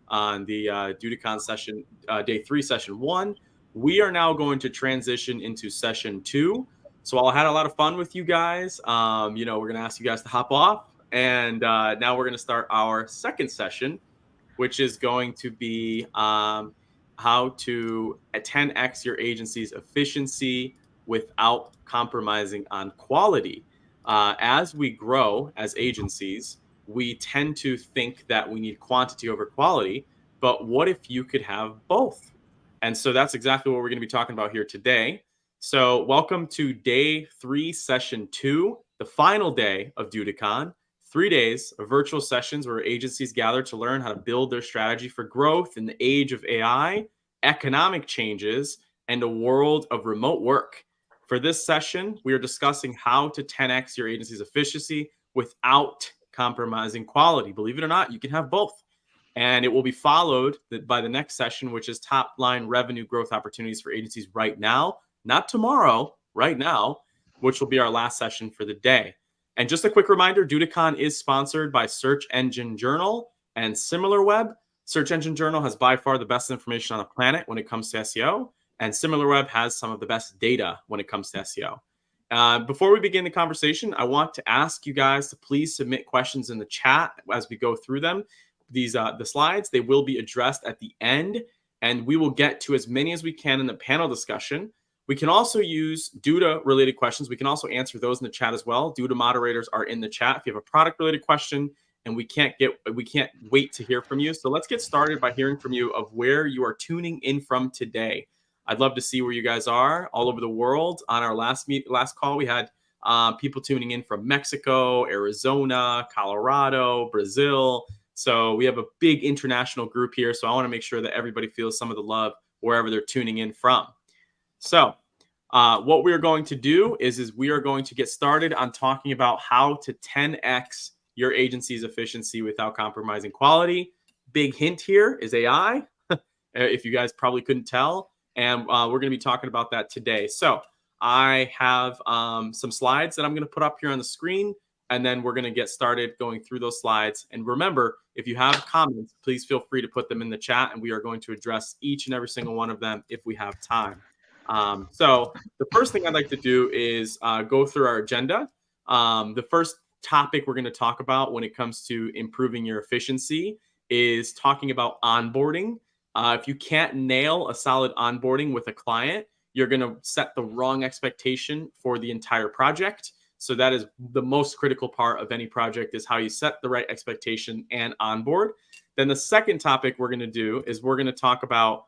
on the DudaCon session, day 3, session 1. We are now going to transition into session 2. So I had a lot of fun with you guys. We're going to ask you guys to hop off. And now we're going to start our second session, which is going to be how to 10x your agency's efficiency without compromising on quality. As we grow as agencies, we tend to think that we need quantity over quality, but what if you could have both? And so that's exactly what we're going to be talking about here today. So welcome to day 3, session 2, the final day of DudaCon. 3 days of virtual sessions where agencies gather to learn how to build their strategy for growth in the age of AI, economic changes, and a world of remote work. For this session, we are discussing how to 10x your agency's efficiency without compromising quality. Believe it or not, you can have both. And it will be followed by the next session, which is top line revenue growth opportunities for agencies right now, not tomorrow, right now, which will be our last session for the day. And just a quick reminder, DudaCon is sponsored by Search Engine Journal and SimilarWeb. Search Engine Journal has by far the best information on the planet when it comes to SEO, and SimilarWeb has some of the best data when it comes to SEO. Before we begin the conversation, I want to ask you guys to please submit questions in the chat as we go through them. The slides, they will be addressed at the end, and we will get to as many as we can in the panel discussion. We can also use Duda-related questions. We can also answer those in the chat as well. Duda moderators are in the chat. If you have a product-related question, and we can't wait to hear from you. So let's get started by hearing from you of where you are tuning in from today. I'd love to see where you guys are all over the world. On our last call, we had people tuning in from Mexico, Arizona, Colorado, Brazil. So we have a big international group here. So I want to make sure that everybody feels some of the love wherever they're tuning in from. So what we're going to do is we are going to get started on talking about how to 10x your agency's efficiency without compromising quality. Big hint here is AI, if you guys probably couldn't tell. And we're going to be talking about that today. So I have some slides that I'm going to put up here on the screen, and then we're going to get started going through those slides. And remember, if you have comments, please feel free to put them in the chat, and we are going to address each and every single one of them if we have time. So the first thing I'd like to do is go through our agenda. The first topic we're going to talk about when it comes to improving your efficiency is talking about onboarding. If you can't nail a solid onboarding with a client, you're going to set the wrong expectation for the entire project. So that is the most critical part of any project, is how you set the right expectation and onboard. Then the second topic we're going to do is we're going to talk about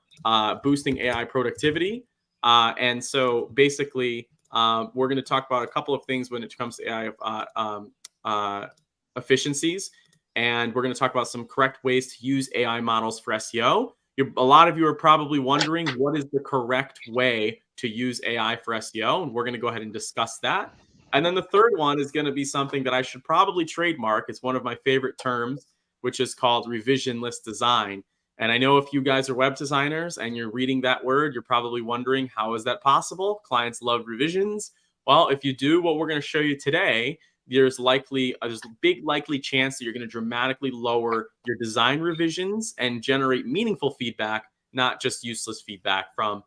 boosting AI productivity. And so basically, we're going to talk about a couple of things when it comes to AI efficiencies. And we're going to talk about some correct ways to use AI models for SEO. A lot of you are probably wondering, what is the correct way to use AI for SEO? And we're going to go ahead and discuss that. And then the third one is going to be something that I should probably trademark. It's one of my favorite terms, which is called revisionless design. And I know if you guys are web designers and you're reading that word, you're probably wondering, how is that possible? Clients love revisions. Well, if you do what we're going to show you today, there's a big likely chance that you're going to dramatically lower your design revisions and generate meaningful feedback, not just useless feedback from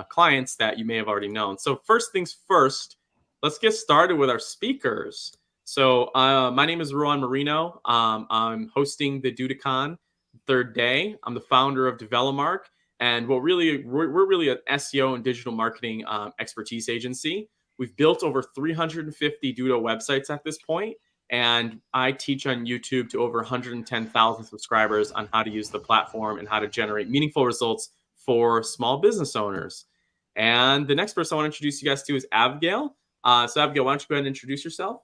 clients that you may have already known. So first things first, let's get started with our speakers. So my name is Ruan Marinho. I'm hosting the DudaCon third day. I'm the founder of DevelopMark, and we're really an SEO and digital marketing expertise agency. We've built over 350 Duda websites at this point, and I teach on YouTube to over 110,000 subscribers on how to use the platform and how to generate meaningful results for small business owners. And the next person I want to introduce you guys to is Avigayil. So Avigayil, why don't you go ahead and introduce yourself?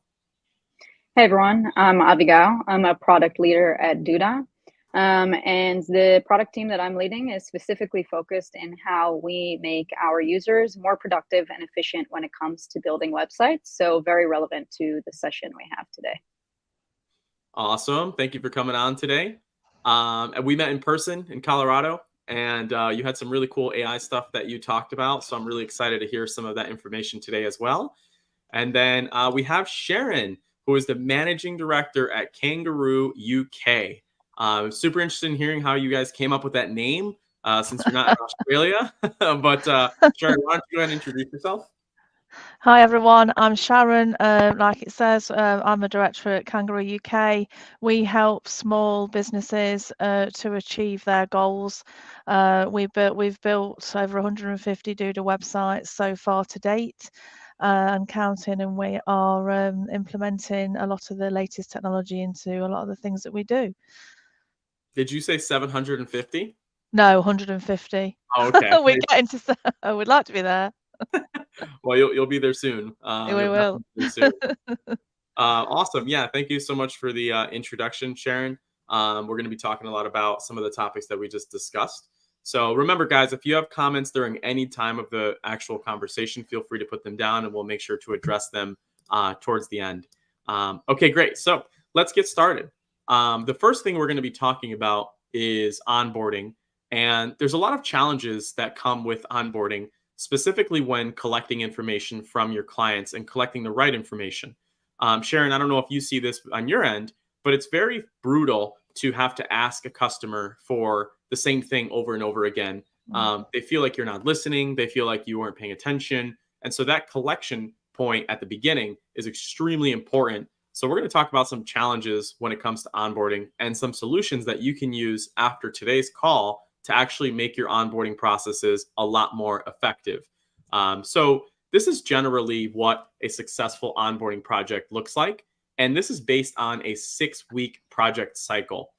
Hey everyone, I'm Avigayil. I'm a product leader at Duda. And the product team that I'm leading is specifically focused in how we make our users more productive and efficient when it comes to building websites. So very relevant to the session we have today. Awesome. Thank you for coming on today. And we met in person in Colorado, and you had some really cool AI stuff that you talked about. So I'm really excited to hear some of that information today as well. And then we have Sharon, who is the managing director at Kangaroo UK. Super interested in hearing how you guys came up with that name, since you're not in Australia. But Sharon, why don't you go ahead and introduce yourself? Hi everyone, I'm Sharon. Like it says, I'm a director at Kangaroo UK. We help small businesses to achieve their goals. We've built over 150 Duda websites so far to date, and counting, and we are implementing a lot of the latest technology into a lot of the things that we do. Did you say 750? No, 150. Oh, okay. We're getting to. We'd like to be there. Well, you'll be there soon. We will. Be soon. Awesome. Yeah. Thank you so much for the introduction, Sharon. We're going to be talking a lot about some of the topics that we just discussed. So remember, guys, if you have comments during any time of the actual conversation, feel free to put them down and we'll make sure to address them towards the end. Okay, great. So let's get started. The first thing we're going to be talking about is onboarding. And there's a lot of challenges that come with onboarding, specifically when collecting information from your clients and collecting the right information. Sharon, I don't know if you see this on your end, but it's very brutal to have to ask a customer for the same thing over and over again. They feel like you're not listening. They feel like you weren't paying attention. And so that collection point at the beginning is extremely important. So we're going to talk about some challenges when it comes to onboarding and some solutions that you can use after today's call to actually make your onboarding processes a lot more effective. So this is generally what a successful onboarding project looks like. And this is based on a 6-week project cycle.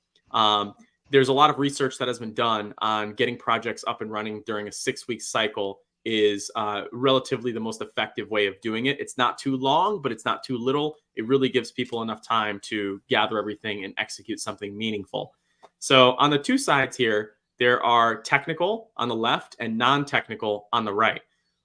There's a lot of research that has been done on getting projects up and running during a 6-week cycle is relatively the most effective way of doing it. It's not too long, but it's not too little. It really gives people enough time to gather everything and execute something meaningful. So on the two sides here, there are technical on the left and non-technical on the right.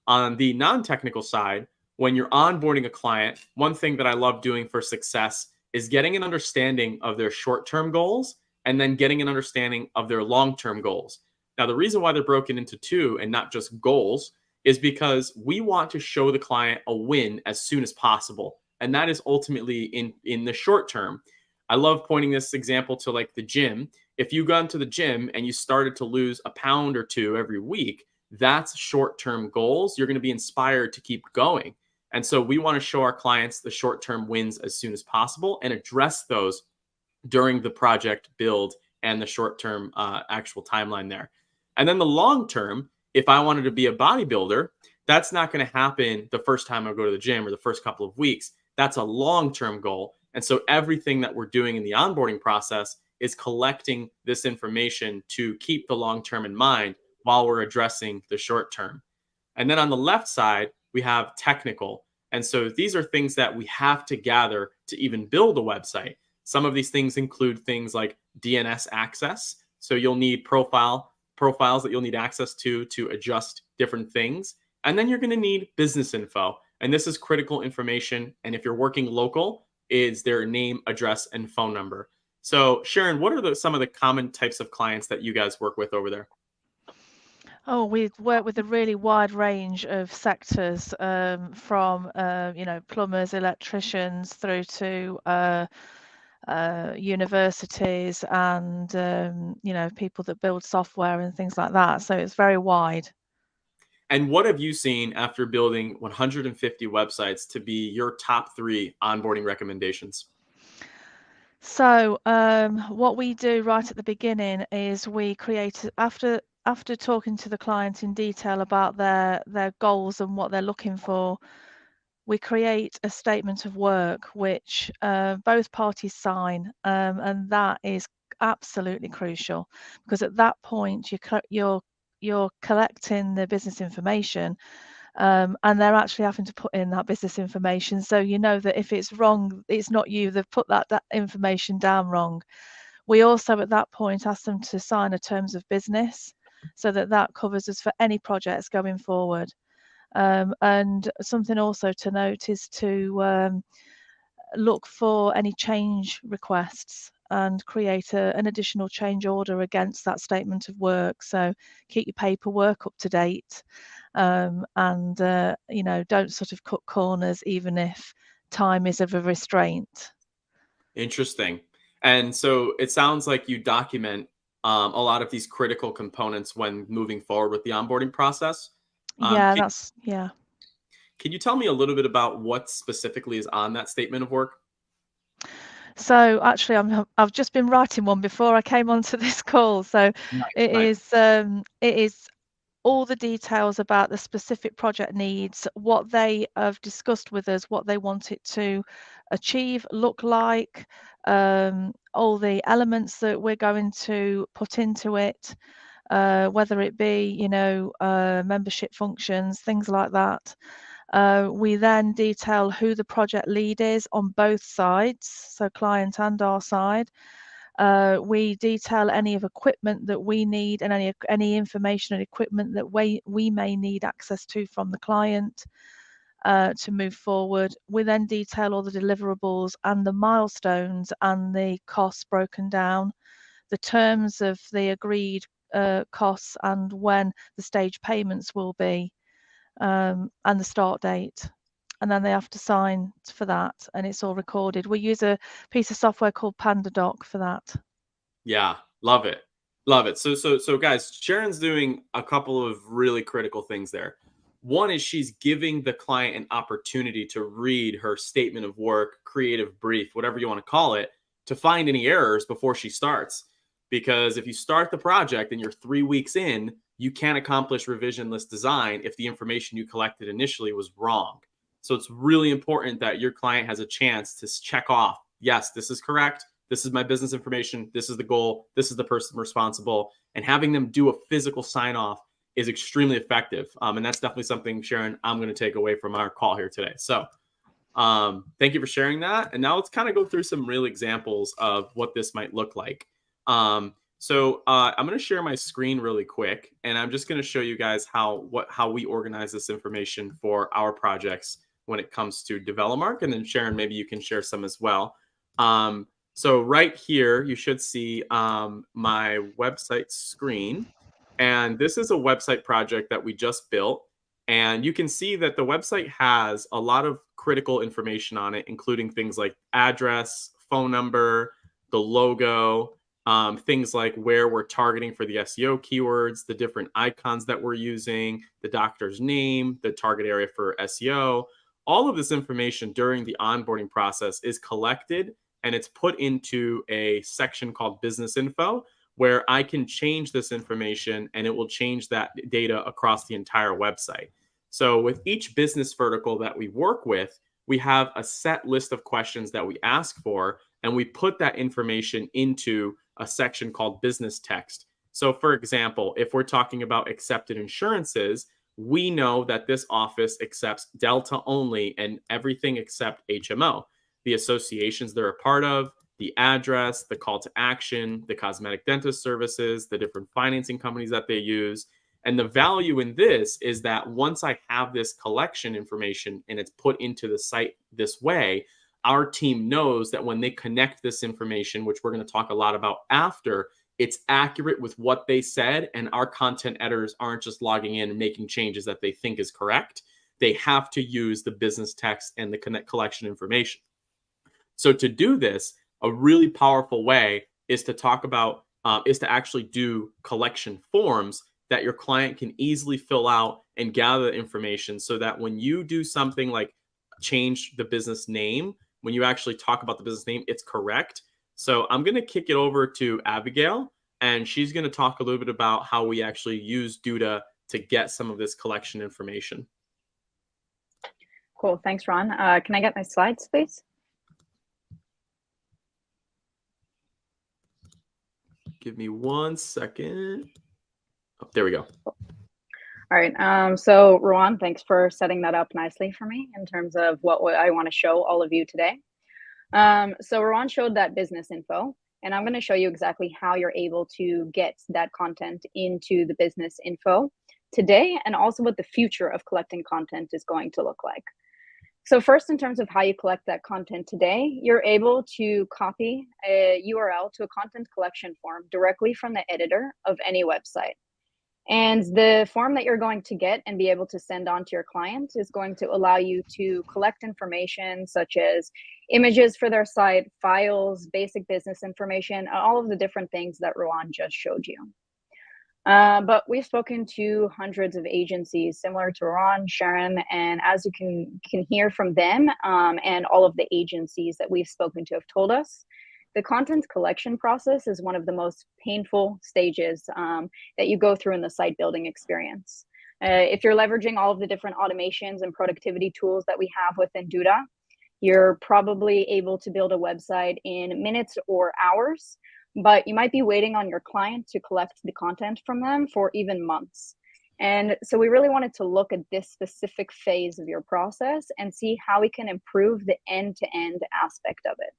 On the non-technical side, when you're onboarding a client, one thing that I love doing for success is getting an understanding of their short-term goals and then getting an understanding of their long-term goals. Now, the reason why they're broken into two and not just goals is because we want to show the client a win as soon as possible. And that is ultimately in the short term. I love pointing this example to like the gym. If you got into the gym and you started to lose a pound or two every week, that's short-term goals. You're going to be inspired to keep going. And so we want to show our clients the short-term wins as soon as possible and address those during the project build and the short-term actual timeline there. And then the long-term, if I wanted to be a bodybuilder, that's not going to happen the first time I go to the gym or the first couple of weeks. That's a long-term goal. And so everything that we're doing in the onboarding process is collecting this information to keep the long-term in mind while we're addressing the short-term. And then on the left side, we have technical. And so these are things that we have to gather to even build a website. Some of these things include things like DNS access. So you'll need profiles that you'll need access to adjust different things. And then you're going to need business info. And this is critical information. And if you're working local, is their name, address, and phone number. So Sharon, what are some of the common types of clients that you guys work with over there? Oh, we work with a really wide range of sectors, from plumbers, electricians, through to universities, and people that build software and things like that. So it's very wide. And what have you seen after building 150 websites to be your top 3 onboarding recommendations? So what we do right at the beginning is we create, after talking to the client in detail about their goals and what they're looking for, we create a statement of work which both parties sign, and that is absolutely crucial, because at that point you're collecting the business information, and they're actually having to put in that business information. So you know that if it's wrong, it's not you. They've put that information down wrong. We also at that point ask them to sign a terms of business, so that covers us for any projects going forward. And something also to note is to look for any change requests and create an additional change order against that statement of work. So keep your paperwork up to date, and don't sort of cut corners, even if time is of a restraint. Interesting. And so it sounds like you document a lot of these critical components when moving forward with the onboarding process. Yeah, Can, yeah. can you tell me a little bit about what specifically is on that statement of work? So actually, I've just been writing one before I came onto this call. So Nice. it is all the details about the specific project needs, what they have discussed with us, what they want it to achieve, look like, all the elements that we're going to put into it, whether it be, membership functions, things like that. We then detail who the project lead is on both sides, so client and our side. We detail any of equipment that we need and any information and equipment that we may need access to from the client to move forward. We then detail all the deliverables and the milestones and the costs broken down, the terms of the agreed costs and when the stage payments will be, and the start date. And then they have to sign for that, and it's all recorded. We use a piece of software called PandaDoc for that. Yeah, love it. Love it. So guys, Sharon's doing a couple of really critical things there. One is she's giving the client an opportunity to read her statement of work, creative brief, whatever you want to call it, to find any errors before she starts. Because if you start the project and you're 3 weeks in, you can't accomplish revision list design if the information you collected initially was wrong. So it's really important that your client has a chance to check off, yes, this is correct. This is my business information. This is the goal. This is the person responsible. And having them do a physical sign off is extremely effective. And that's definitely something, Sharon, I'm going to take away from our call here today. So thank you for sharing that. And now let's kind of go through some real examples of what this might look like. I'm going to share my screen really quick, and I'm just going to show you guys how we organize this information for our projects when it comes to Develomark. And then Sharon, maybe you can share some as well. So right here, you should see my website screen. And this is a website project that we just built. And you can see that the website has a lot of critical information on it, including things like address, phone number, the logo, things like where we're targeting for the SEO keywords, the different icons that we're using, the doctor's name, the target area for SEO. All of this information during the onboarding process is collected and it's put into a section called business info, where I can change this information and it will change that data across the entire website. So with each business vertical that we work with, we have a set list of questions that we ask for, and we put that information into a section called business text. So for example, if we're talking about accepted insurances, we know that this office accepts Delta only and everything except HMO. The associations they're a part of, the address, the call to action, the cosmetic dentist services, the different financing companies that they use. And the value in this is that once I have this collection information and it's put into the site this way, our team knows that when they connect this information, which we're going to talk a lot about after, it's accurate with what they said. And our content editors aren't just logging in and making changes that they think is correct. They have to use the business text and the collection information. So to do this, a really powerful way is to talk about, is to actually do collection forms that your client can easily fill out and gather information so that when you do something like change the business name, when you actually talk about the business name, it's correct. So I'm going to kick it over to Avigayil, and she's going to talk a little bit about how we actually use Duda to get some of this collection information. Cool. Thanks, Ron. Can I get my slides, please? Give me 1 second. Oh, there we go. All right. So Ruan, thanks for setting that up nicely for me in terms of what I want to show all of you today. So Ruan showed that business info, and I'm going to show you exactly how you're able to get that content into the business info today, and also what the future of collecting content is going to look like. So first, in terms of how you collect that content today, you're able to copy a URL to a content collection form directly from the editor of any website. And the form that you're going to get and be able to send on to your client is going to allow you to collect information such as images for their site, files, basic business information, all of the different things that Ruan just showed you. But we've spoken to hundreds of agencies similar to Ruan, Sharon, and as you can hear from them and all of the agencies that we've spoken to have told us, the content collection process is one of the most painful stages that you go through in the site building experience. If you're leveraging all of the different automations and productivity tools that we have within Duda, you're probably able to build a website in minutes or hours, but you might be waiting on your client to collect the content from them for even months. And so we really wanted to look at this specific phase of your process and see how we can improve the end-to-end aspect of it.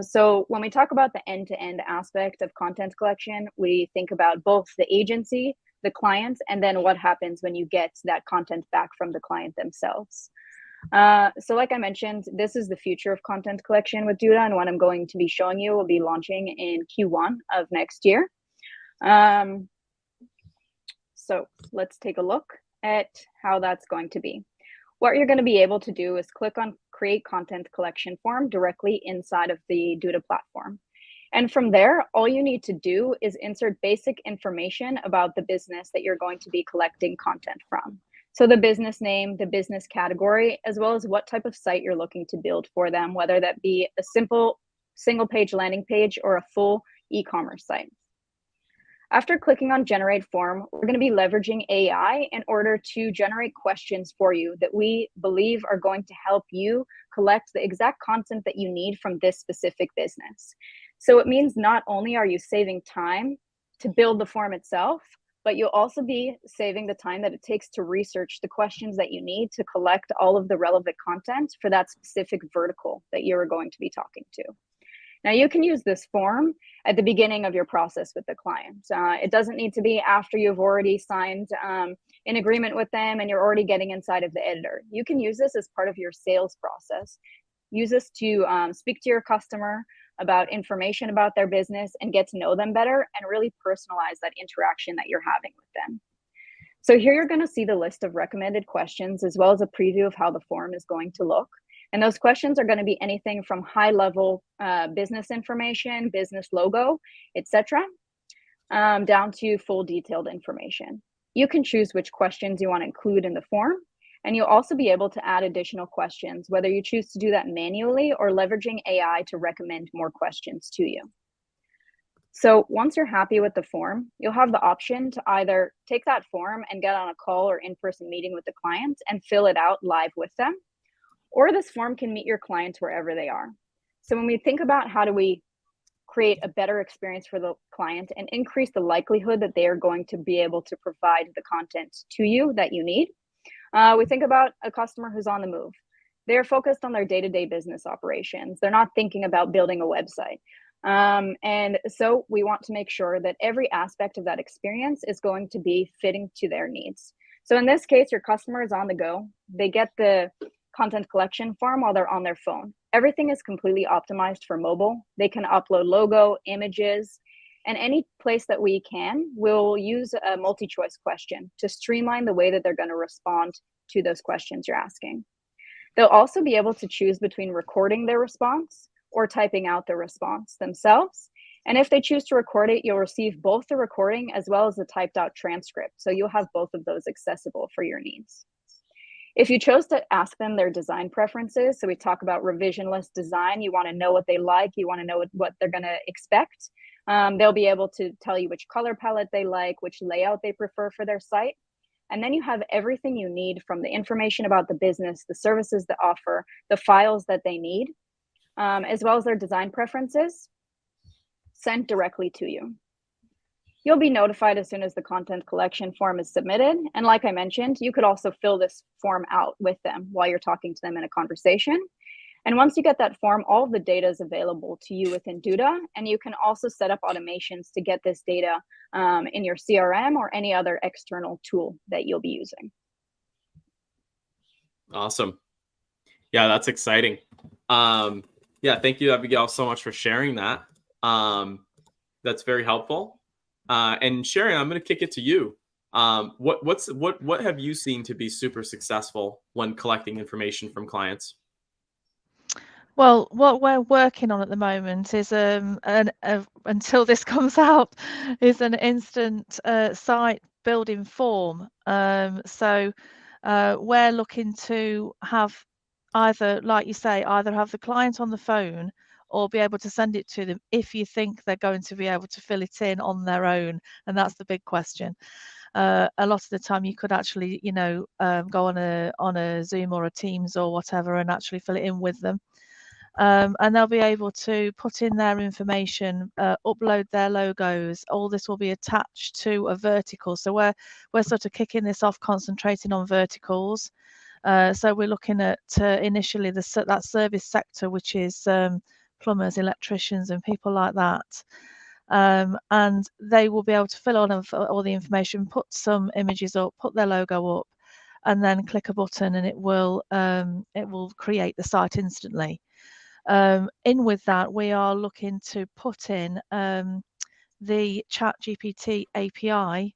So when we talk about the end-to-end aspect of content collection, we think about both the agency, the client, and then what happens when you get that content back from the client themselves. So like I mentioned, this is the future of content collection with Duda, and what I'm going to be showing you will be launching in Q1 of next year. So let's take a look at how that's going to be. What you're going to be able to do is click on Create Content Collection Form directly inside of the Duda platform. And from there, all you need to do is insert basic information about the business that you're going to be collecting content from. So the business name, the business category, as well as what type of site you're looking to build for them, whether that be a simple single-page landing page or a full e-commerce site. After clicking on Generate Form, we're going to be leveraging AI in order to generate questions for you that we believe are going to help you collect the exact content that you need from this specific business. So it means not only are you saving time to build the form itself, but you'll also be saving the time that it takes to research the questions that you need to collect all of the relevant content for that specific vertical that you're going to be talking to. Now, you can use this form at the beginning of your process with the client. It doesn't need to be after you've already signed an agreement with them and you're already getting inside of the editor. You can use this as part of your sales process. Use this to speak to your customer about information about their business and get to know them better and really personalize that interaction that you're having with them. So here you're going to see the list of recommended questions as well as a preview of how the form is going to look. And those questions are going to be anything from high-level business information, business logo, etc., down to full detailed information. You can choose which questions you want to include in the form, and you'll also be able to add additional questions, whether you choose to do that manually or leveraging AI to recommend more questions to you. So once you're happy with the form, you'll have the option to either take that form and get on a call or in-person meeting with the client and fill it out live with them, or this form can meet your clients wherever they are. So when we think about how do we create a better experience for the client and increase the likelihood that they are going to be able to provide the content to you that you need, we think about a customer who's on the move. They're focused on their day-to-day business operations. They're not thinking about building a website. And so we want to make sure that every aspect of that experience is going to be fitting to their needs. So in this case, your customer is on the go. They get the content collection form while they're on their phone. Everything is completely optimized for mobile. They can upload logo, images, and any place that we can, we'll use a multi-choice question to streamline the way that they're going to respond to those questions you're asking. They'll also be able to choose between recording their response or typing out the response themselves. And if they choose to record it, you'll receive both the recording as well as the typed out transcript. So you'll have both of those accessible for your needs. If you chose to ask them their design preferences, so we talk about revisionless design, you want to know what they like, you want to know what they're going to expect. They'll be able to tell you which color palette they like, which layout they prefer for their site. And then you have everything you need from the information about the business, the services they offer, the files that they need, as well as their design preferences sent directly to you. You'll be notified as soon as the content collection form is submitted. And like I mentioned, you could also fill this form out with them while you're talking to them in a conversation. And once you get that form, all of the data is available to you within Duda. And you can also set up automations to get this data in your CRM or any other external tool that you'll be using. Awesome. Yeah, that's exciting. Yeah, thank you, Avigayil, so much for sharing that. That's very helpful. And Sharon, I'm going to kick it to you. What have you seen to be super successful when collecting information from clients? Well, what we're working on at the moment is until this comes out, is an instant site building form. So we're looking to have either, like you say, either have the client on the phone or be able to send it to them if you think they're going to be able to fill it in on their own, and that's the big question. A lot of the time, you could actually, go on a Zoom or a Teams or whatever, and actually fill it in with them. And they'll be able to put in their information, upload their logos. All this will be attached to a vertical. So we're sort of kicking this off, concentrating on verticals. So we're looking at initially that service sector, which is plumbers, electricians, and people like that. And they will be able to fill on all the information, put some images up, put their logo up, and then click a button, and it will create the site instantly. In with that, we are looking to put in the ChatGPT API,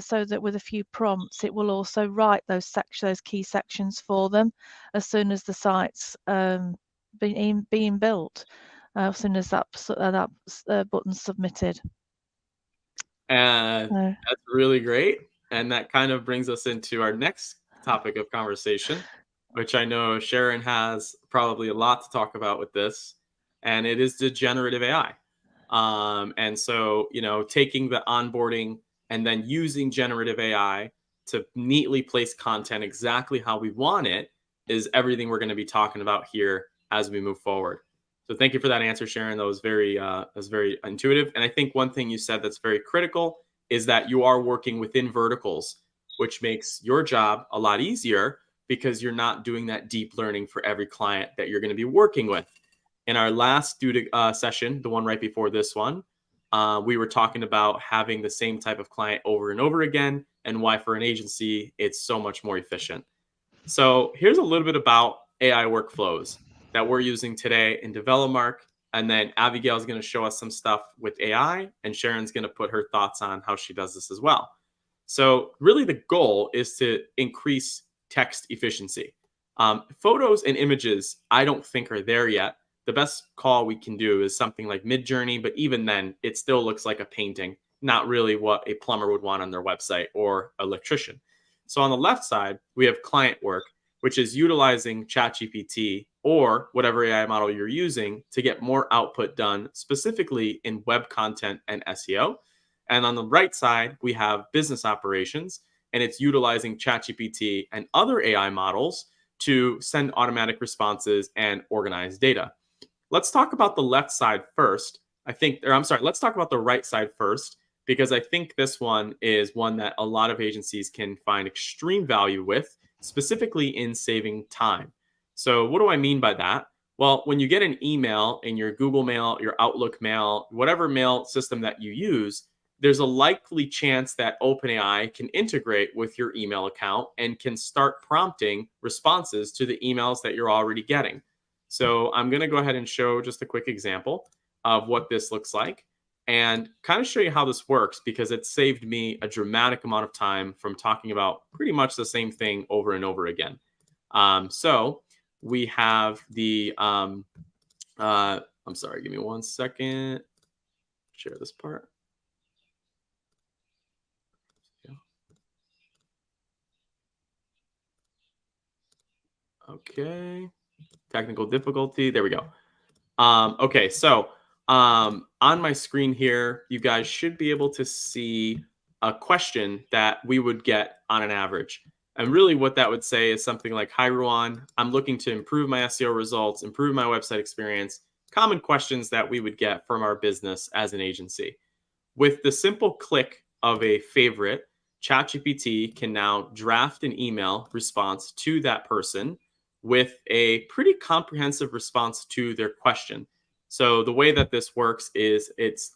so that with a few prompts, it will also write those key sections for them as soon as the site's being built, as soon as that button's submitted. And that's really great. And that kind of brings us into our next topic of conversation, which I know Sharon has probably a lot to talk about with this, and it is the generative AI. And so, taking the onboarding and then using generative AI to neatly place content exactly how we want it is everything we're going to be talking about here as we move forward. So thank you for that answer, Sharon. That was very intuitive. And I think one thing you said that's very critical is that you are working within verticals, which makes your job a lot easier because you're not doing that deep learning for every client that you're going to be working with. In our last Duda session, the one right before this one, we were talking about having the same type of client over and over again and why for an agency, it's so much more efficient. So here's a little bit about AI workflows that we're using today in DevelopMark. And then Avigayil is going to show us some stuff with AI, and Sharon's going to put her thoughts on how she does this as well. So really the goal is to increase text efficiency. Photos and images, I don't think are there yet. The best call we can do is something like Midjourney, but even then, it still looks like a painting, not really what a plumber would want on their website or electrician. So on the left side, we have client work, which is utilizing ChatGPT or whatever AI model you're using to get more output done, specifically in web content and SEO. And on the right side, we have business operations, and it's utilizing ChatGPT and other AI models to send automatic responses and organize data. Let's talk about the left side first. Let's talk about the right side first, because I think this one is one that a lot of agencies can find extreme value with, specifically in saving time. So what do I mean by that? Well, when you get an email in your Google Mail, your Outlook Mail, whatever mail system that you use, there's a likely chance that OpenAI can integrate with your email account and can start prompting responses to the emails that you're already getting. So I'm going to go ahead and show just a quick example of what this looks like and kind of show you how this works, because it saved me a dramatic amount of time from talking about pretty much the same thing over and over again. So we have the, I'm sorry, give me 1 second. Share this part. Yeah. Okay. Technical difficulty. There we go. Okay, so on my screen here, you guys should be able to see a question that we would get on an average. And really what that would say is something like, "Hi, Ruan, I'm looking to improve my SEO results, improve my website experience." Common questions that we would get from our business as an agency. With the simple click of a favorite, ChatGPT can now draft an email response to that person with a pretty comprehensive response to their question. So the way that this works is it's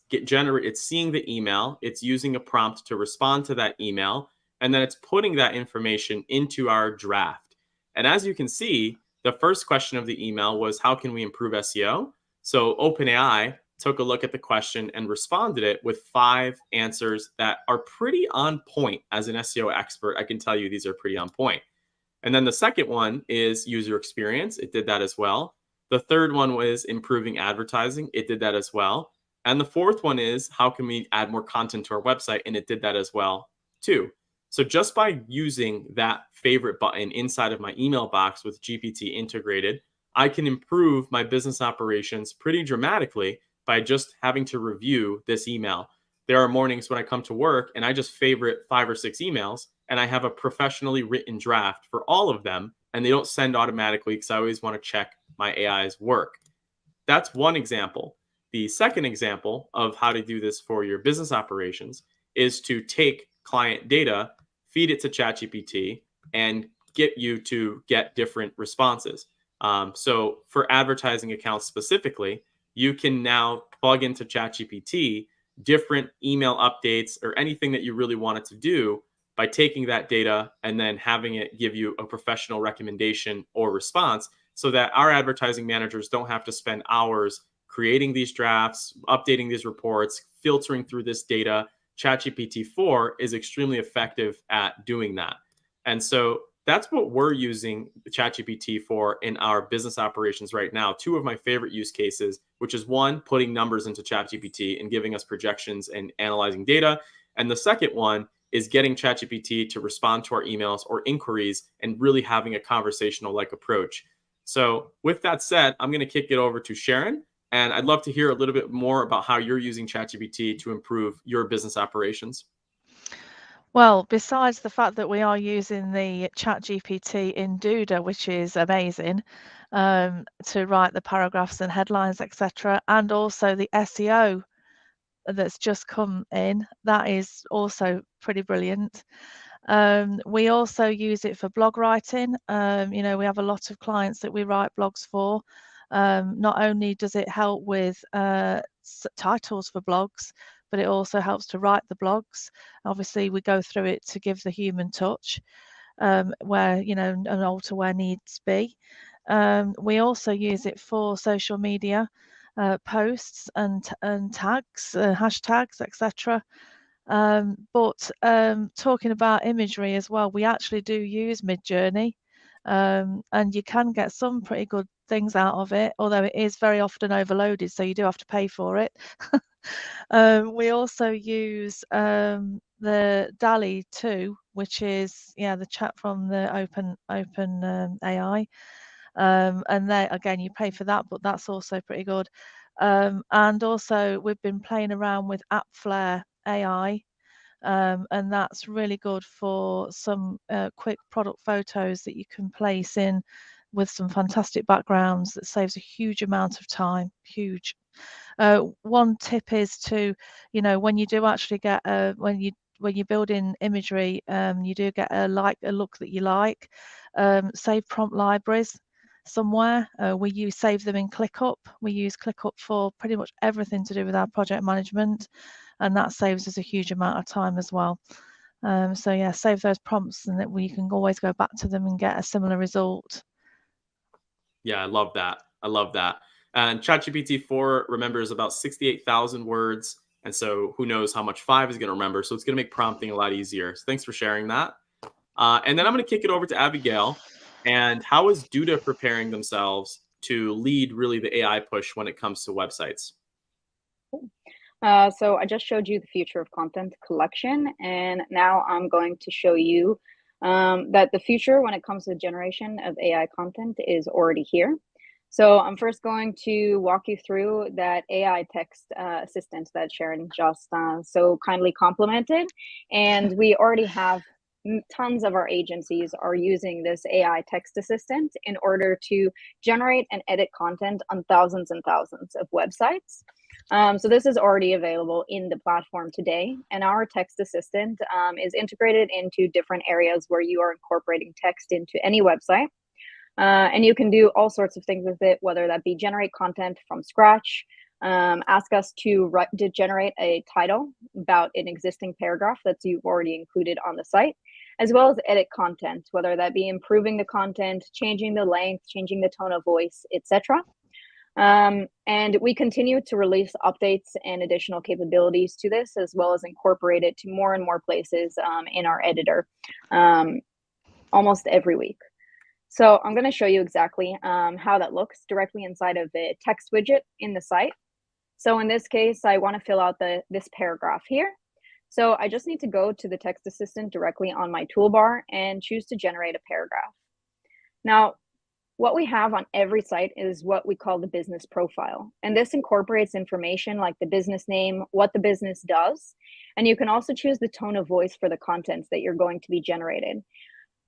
seeing the email, it's using a prompt to respond to that email, and then it's putting that information into our draft. And as you can see, the first question of the email was, how can we improve SEO? So OpenAI took a look at the question and responded it with 5 answers that are pretty on point. As an SEO expert, I can tell you these are pretty on point. And then the second one is user experience. It did that as well. The third one was improving advertising. It did that as well. And the fourth one is how can we add more content to our website? And it did that as well too. So just by using that favorite button inside of my email box with GPT integrated, I can improve my business operations pretty dramatically by just having to review this email. There are mornings when I come to work and I just favorite 5 or 6 emails and I have a professionally written draft for all of them, and they don't send automatically because I always want to check my AI's work. That's one example. The second example of how to do this for your business operations is to take client data, feed it to ChatGPT, and get you to get different responses. So for advertising accounts specifically, you can now plug into ChatGPT different email updates or anything that you really want it to do by taking that data and then having it give you a professional recommendation or response, so that our advertising managers don't have to spend hours creating these drafts, updating these reports, filtering through this data. ChatGPT 4 is extremely effective at doing that. And so that's what we're using ChatGPT for in our business operations right now. 2 of my favorite use cases, which is one, putting numbers into ChatGPT and giving us projections and analyzing data. And the second one is getting ChatGPT to respond to our emails or inquiries and really having a conversational like approach. So with that said, I'm going to kick it over to Sharon, and I'd love to hear a little bit more about how you're using ChatGPT to improve your business operations. Well, besides the fact that we are using the ChatGPT in Duda, which is amazing, to write the paragraphs and headlines, etc., and also the SEO that's just come in, that is also pretty brilliant. We also use it for blog writing. We have a lot of clients that we write blogs for. Not only does it help with titles for blogs, but it also helps to write the blogs. Obviously, we go through it to give the human touch, where, and alter where needs be. We also use it for social media posts and tags, hashtags, etc. But talking about imagery as well, we actually do use Midjourney, and you can get some pretty good things out of it, although it is very often overloaded, so you do have to pay for it. We also use the DALL-E 2, which is the chat from the open AI, and there again you pay for that, but that's also pretty good. And also we've been playing around with AppFlare AI, and that's really good for some quick product photos that you can place in with some fantastic backgrounds. That saves a huge amount of time. Huge. One tip is to, when you do actually get when you build in imagery, you do get a look that you like. Save prompt libraries somewhere. We save them in ClickUp. We use ClickUp for pretty much everything to do with our project management, and that saves us a huge amount of time as well. So yeah, save those prompts, and that we can always go back to them and get a similar result. Yeah, I love that. I love that. And ChatGPT 4 remembers about 68,000 words. And so who knows how much 5 is going to remember. So it's going to make prompting a lot easier. So thanks for sharing that. And then I'm going to kick it over to Avigayil. And how is Duda preparing themselves to lead really the AI push when it comes to websites? So I just showed you the future of content collection, and now I'm going to show you that the future when it comes to the generation of AI content is already here. So I'm first going to walk you through that AI text assistant that Sharon just so kindly complimented. And we already have tons of our agencies are using this AI text assistant in order to generate and edit content on thousands and thousands of websites. So this is already available in the platform today, and our text assistant is integrated into different areas where you are incorporating text into any website. And you can do all sorts of things with it, whether that be generate content from scratch, ask us to generate a title about an existing paragraph that you've already included on the site, as well as edit content, whether that be improving the content, changing the length, changing the tone of voice, etc. And we continue to release updates and additional capabilities to this, as well as incorporate it to more and more places in our editor almost every week. So I'm going to show you exactly how that looks directly inside of the text widget in the site. So in this case, I want to fill out this paragraph here. So I just need to go to the text assistant directly on my toolbar and choose to generate a paragraph. Now, what we have on every site is what we call the business profile. And this incorporates information like the business name, what the business does, and you can also choose the tone of voice for the contents that you're going to be generated.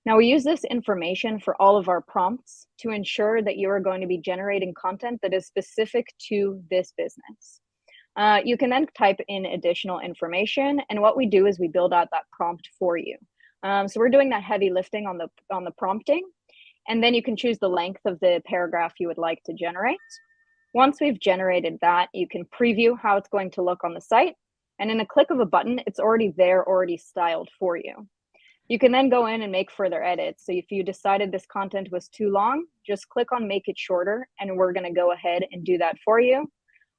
Now, we use this information for all of our prompts to ensure that you are going to be generating content that is specific to this business. You can then type in additional information, and what we do is we build out that prompt for you. So we're doing that heavy lifting on the prompting, and then you can choose the length of the paragraph you would like to generate. Once we've generated that, you can preview how it's going to look on the site, and in a click of a button, it's already there, already styled for you. You can then go in and make further edits. So if you decided this content was too long, just click on make it shorter, and we're going to go ahead and do that for you.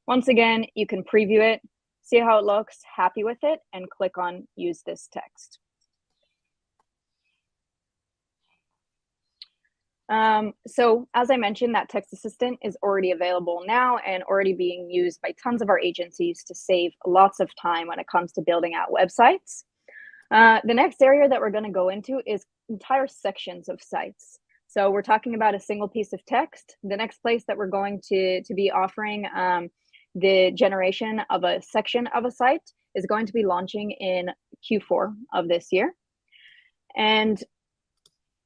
Once again, you can preview it, see how it looks, happy with it, and click on use this text. So as I mentioned, that text assistant is already available now and already being used by tons of our agencies to save lots of time when it comes to building out websites. The next area that we're going to go into is entire sections of sites. So we're talking about a single piece of text. The next place that we're going to be offering the generation of a section of a site is going to be launching in Q4 of this year. And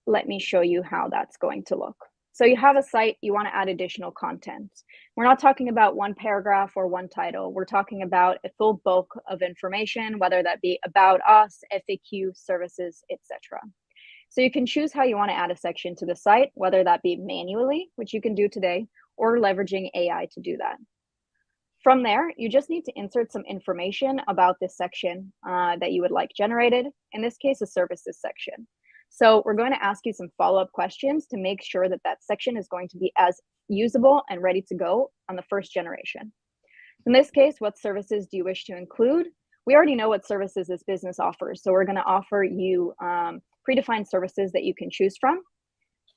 let me show you how that's going to look. So you have a site, you want to add additional content. We're not talking about one paragraph or one title. We're talking about a full bulk of information, whether that be about us, FAQ, services, etc. So you can choose how you want to add a section to the site, whether that be manually, which you can do today, or leveraging AI to do that. From there, you just need to insert some information about this section that you would like generated, in this case, a services section. So we're going to ask you some follow-up questions to make sure that that section is going to be as usable and ready to go on the first generation. In this case, what services do you wish to include? We already know what services this business offers, so we're going to offer you predefined services that you can choose from.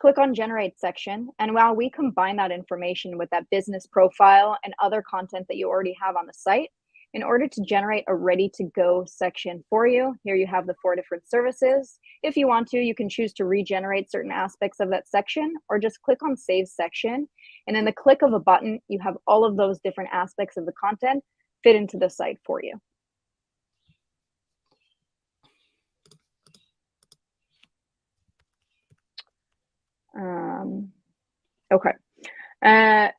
Click on Generate Section, and while we combine that information with that business profile and other content that you already have on the site, in order to generate a ready-to-go section for you, here you have the 4 different services. If you want to, you can choose to regenerate certain aspects of that section, or just click on Save Section, and in the click of a button, you have all of those different aspects of the content fit into the site for you. Okay,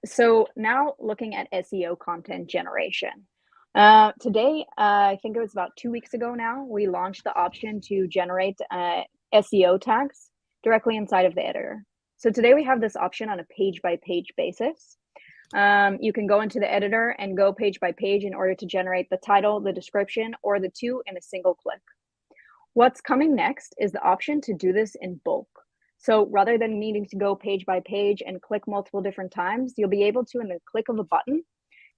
so now looking at SEO content generation. Today, I think it was about 2 weeks ago now, we launched the option to generate SEO tags directly inside of the editor. So today we have this option on a page-by-page basis. You can go into the editor and go page by page in order to generate the title, the description, or the two in a single click. What's coming next is the option to do this in bulk. So rather than needing to go page by page and click multiple different times, you'll be able to, in the click of a button,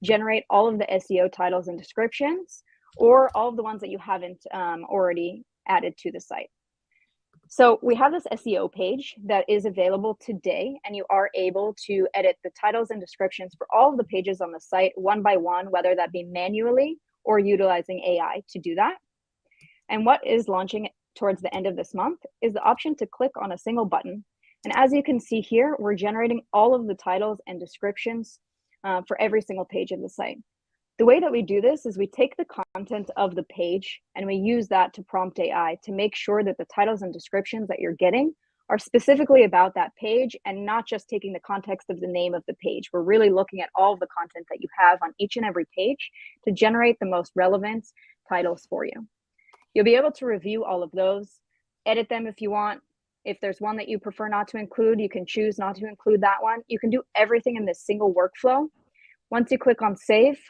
generate all of the SEO titles and descriptions, or all of the ones that you haven't already added to the site. So we have this SEO page that is available today, and you are able to edit the titles and descriptions for all of the pages on the site one by one, whether that be manually or utilizing AI to do that. And what is launching towards the end of this month is the option to click on a single button. And as you can see here, we're generating all of the titles and descriptions for every single page of the site. The way that we do this is we take the content of the page and we use that to prompt AI to make sure that the titles and descriptions that you're getting are specifically about that page and not just taking the context of the name of the page. We're really looking at all of the content that you have on each and every page to generate the most relevant titles for you. You'll be able to review all of those, edit them if you want. If there's one that you prefer not to include, you can choose not to include that one. You can do everything in this single workflow. Once you click on save,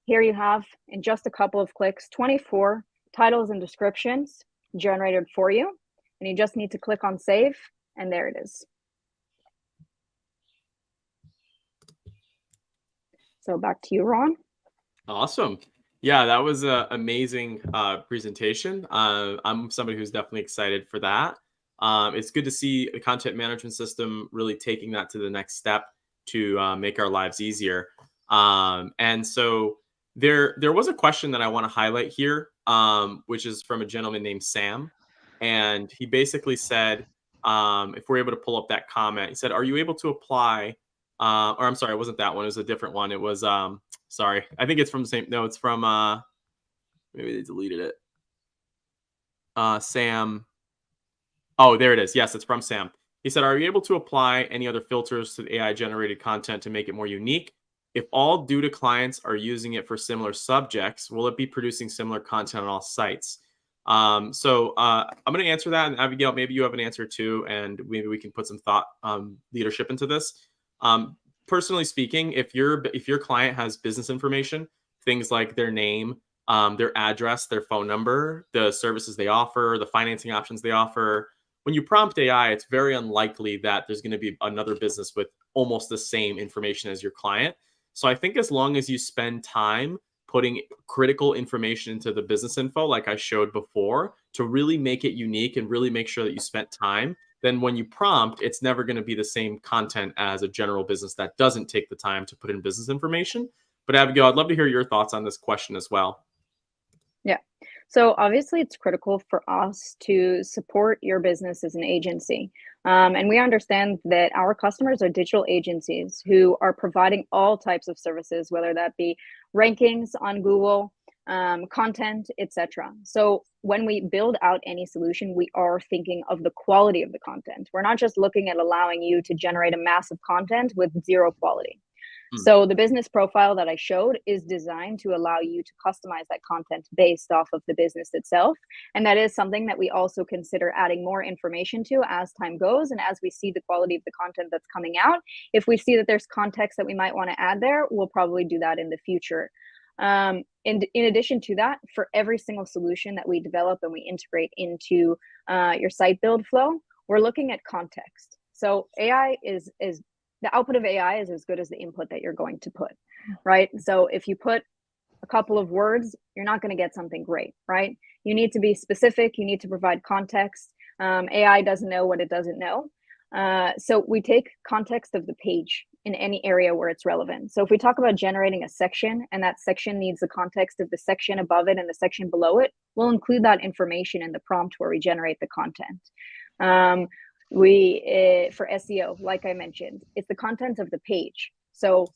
here you have, in just a couple of clicks, 24 titles and descriptions generated for you. And you just need to click on save, and there it is. So back to you, Ron. Awesome. Yeah, that was an amazing presentation. I'm somebody who's definitely excited for that. It's good to see the content management system really taking that to the next step to make our lives easier. And so there was a question that I want to highlight here, which is from a gentleman named Sam. And he basically said, if we're able to pull up that comment, he said, are you able to apply, or I'm sorry, it wasn't that one. It was a different one. It was, sorry, I think it's from the same. No, it's from maybe they deleted it. Sam. Oh, there it is. Yes, it's from Sam. He said, are you able to apply any other filters to the AI generated content to make it more unique? If all Duda clients are using it for similar subjects, will it be producing similar content on all sites? So I'm going to answer that. And Abigail, maybe you have an answer too, and maybe we can put some thought leadership into this. Personally speaking, if your client has business information, things like their name, their address, their phone number, the services they offer, the financing options they offer, when you prompt AI, it's very unlikely that there's going to be another business with almost the same information as your client. So I think as long as you spend time putting critical information into the business info, like I showed before, to really make it unique and really make sure that you spent time, then when you prompt, it's never going to be the same content as a general business that doesn't take the time to put in business information. But Abigail, I'd love to hear your thoughts on this question as well. Yeah. So obviously it's critical for us to support your business as an agency. And we understand that our customers are digital agencies who are providing all types of services, whether that be rankings on Google, content, etc. So when we build out any solution, we are thinking of the quality of the content. We're not just looking at allowing you to generate a massive content with zero quality. So the business profile that I showed is designed to allow you to customize that content based off of the business itself. And that is something that we also consider adding more information to as time goes and as we see the quality of the content that's coming out. If we see that there's context that we might want to add there, we'll probably do that in the future. In addition to that, for every single solution that we develop and we integrate into your site build flow, we're looking at context. So AI is the output of AI is as good as the input that you're going to put, right? So if you put a couple of words, you're not going to get something great, right? You need to be specific. You need to provide context. AI doesn't know what it doesn't know. So we take context of the page in any area where it's relevant. So if we talk about generating a section and that section needs the context of the section above it and the section below it, we'll include that information in the prompt where we generate the content. For SEO, like I mentioned, it's the content of the page. So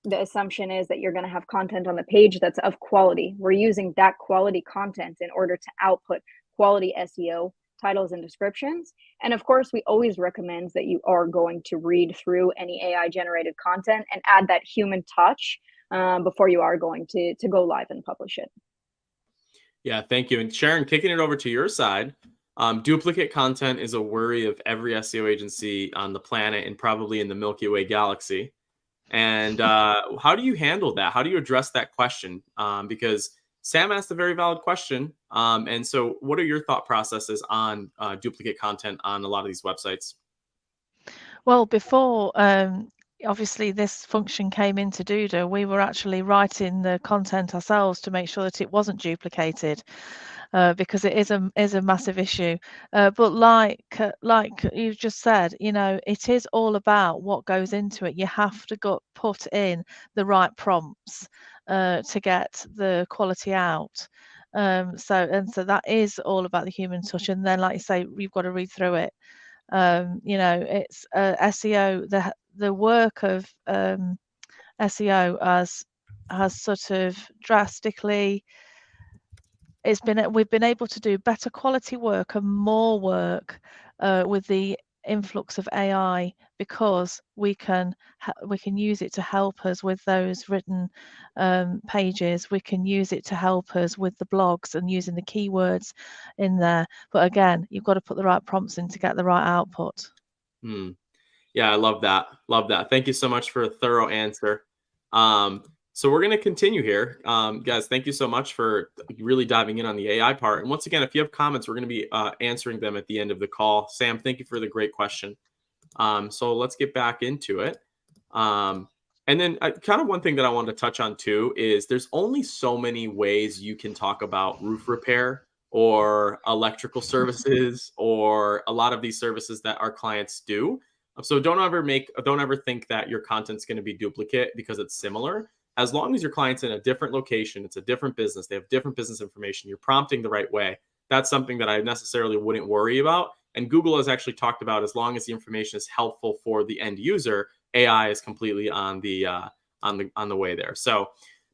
the assumption is that you're going to have content on the page that's of quality. We're using that quality content in order to output quality SEO titles and descriptions. And of course, we always recommend that you are going to read through any AI generated content and add that human touch before you are going to go live and publish it. Yeah, thank you. And Sharon, kicking it over to your side. Duplicate content is a worry of every SEO agency on the planet and probably in the Milky Way galaxy. And how do you handle that? How do you address that question? Because Sam asked a very valid question. And so what are your thought processes on duplicate content on a lot of these websites? Well, before obviously this function came into Duda, we were actually writing the content ourselves to make sure that it wasn't duplicated. Because it is a massive issue. But like you've just said, you know, it is all about what goes into it. You have to put in the right prompts to get the quality out. So that is all about the human touch. And then, like you say, you've got to read through it. You know, it's SEO. The work of SEO has sort of drastically. We've been able to do better quality work and more work with the influx of AI because we can use it to help us with those written pages. We can use it to help us with the blogs and using the keywords in there. But again, you've got to put the right prompts in to get the right output. Yeah, I love that. Love that. Thank you so much for a thorough answer. So we're going to continue here. Guys, thank you so much for really diving in on the AI part. And once again, if you have comments, we're going to be answering them at the end of the call. Sam, thank you for the great question. So let's get back into it. And then kind of one thing that I wanted to touch on too is there's only so many ways you can talk about roof repair or electrical services or a lot of these services that our clients do. So don't ever think that your content's going to be duplicate because it's similar. As long as your client's in a different location, it's a different business, they have different business information, you're prompting the right way. That's something that I necessarily wouldn't worry about. And Google has actually talked about as long as the information is helpful for the end user, AI is completely on the way there. So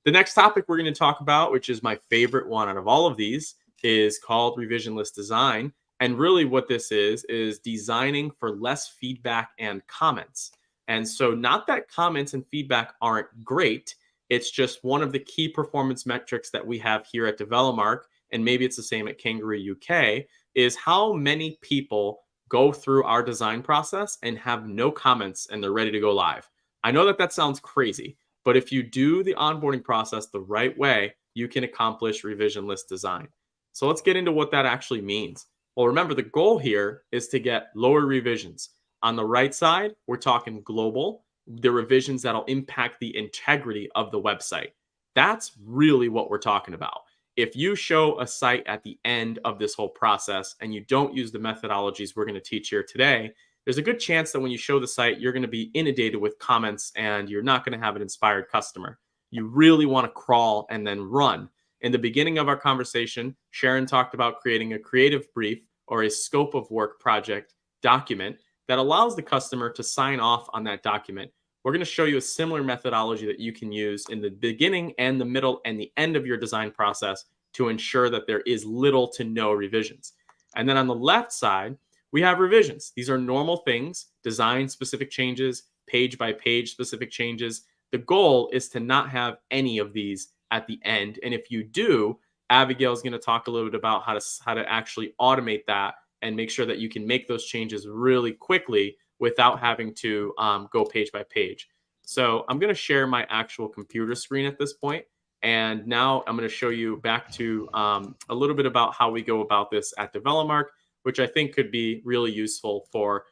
the next topic we're going to talk about, which is my favorite one out of all of these, is called revisionless design. And really what this is designing for less feedback and comments. And so not that comments and feedback aren't great. It's just one of the key performance metrics that we have here at Develomark, and maybe it's the same at Kangaroo UK, is how many people go through our design process and have no comments and they're ready to go live. I know that that sounds crazy, but if you do the onboarding process the right way, you can accomplish revisionless design. So let's get into what that actually means. Well, remember, the goal here is to get lower revisions. On the right side, we're talking global, the revisions that'll impact the integrity of the website. That's really what we're talking about. If you show a site at the end of this whole process and you don't use the methodologies we're going to teach here today, there's a good chance that when you show the site, you're going to be inundated with comments and you're not going to have an inspired customer. You really want to crawl and then run. In the beginning of our conversation, Sharon talked about creating a creative brief or a scope of work project document that allows the customer to sign off on that document. We're going to show you a similar methodology that you can use in the beginning and the middle and the end of your design process to ensure that there is little to no revisions. And then on the left side, we have revisions. These are normal things, design specific changes, page by page specific changes. The goal is to not have any of these at the end. And if you do, Abigail is going to talk a little bit about how to actually automate that and make sure that you can make those changes really quickly without having to go page by page. So I'm going to share my actual computer screen at this point. And now I'm going to show you back to a little bit about how we go about this at Develomark, which I think could be really useful for